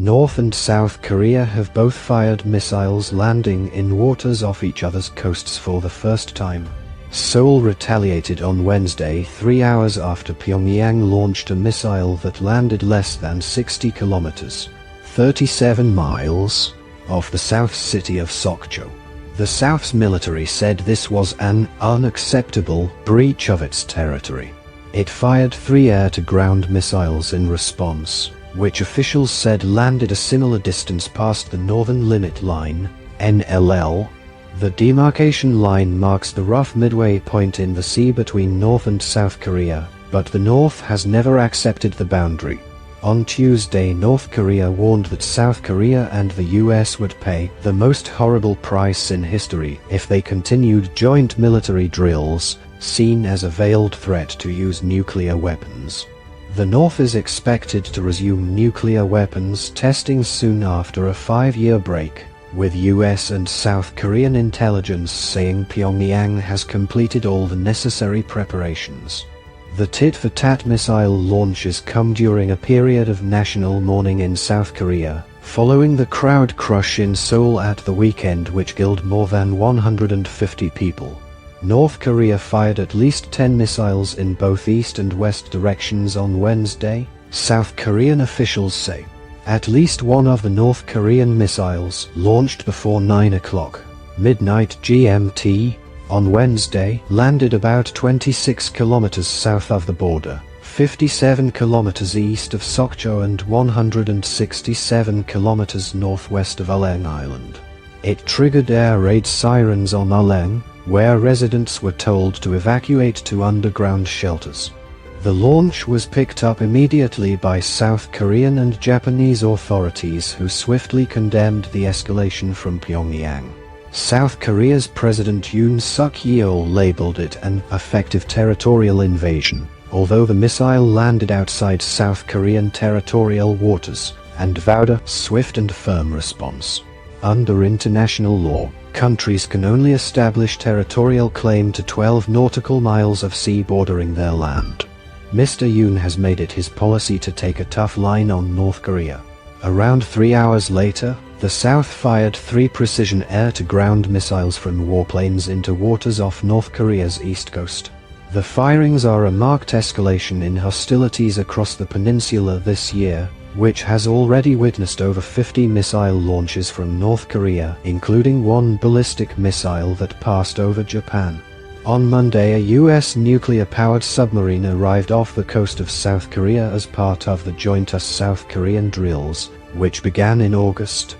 North and South Korea have both fired missiles landing in waters off each other's coasts for the first time. Seoul retaliated on Wednesday 3 hours after Pyongyang launched a missile that landed less than 60 kilometers, 37 miles, off the South city of Sokcho. The South's military said this was an unacceptable breach of its territory. It fired 3 air-to-ground missiles in response, which officials said landed a similar distance past the Northern Limit Line, NLL. The demarcation line marks the rough midway point in the sea between North and South Korea, but the North has never accepted the boundary. On Tuesday, North Korea warned that South Korea and the US would pay the most horrible price in history if they continued joint military drills, seen as a veiled threat to use nuclear weapons. The North is expected to resume nuclear weapons testing soon after a 5-year break, with US and South Korean intelligence saying Pyongyang has completed all the necessary preparations. The tit-for-tat missile launches come during a period of national mourning in South Korea, following the crowd crush in Seoul at the weekend which killed more than 150 people. North Korea fired at least 10 missiles in both east and west directions on Wednesday, South Korean officials say. At least one of the North Korean missiles launched before 9 o'clock midnight GMT on Wednesday landed about 26 kilometers south of the border, 57 kilometers east of Sokcho and 167 kilometers northwest of Ulleung Island. It triggered air raid sirens on Ulleung, where residents were told to evacuate to underground shelters. The launch was picked up immediately by South Korean and Japanese authorities who swiftly condemned the escalation from Pyongyang. South Korea's President Yoon Suk-yeol labeled it an effective territorial invasion, although the missile landed outside South Korean territorial waters, and vowed a swift and firm response. Under international law, countries can only establish territorial claim to 12 nautical miles of sea bordering their land. Mr. Yoon has made it his policy to take a tough line on North Korea. Around 3 hours later, the South fired 3 precision air-to-ground missiles from warplanes into waters off North Korea's east coast. The firings are a marked escalation in hostilities across the peninsula this year, which has already witnessed over 50 missile launches from North Korea, including one ballistic missile that passed over Japan. On Monday, a U.S. nuclear-powered submarine arrived off the coast of South Korea as part of the joint US-South Korean drills, which began in August.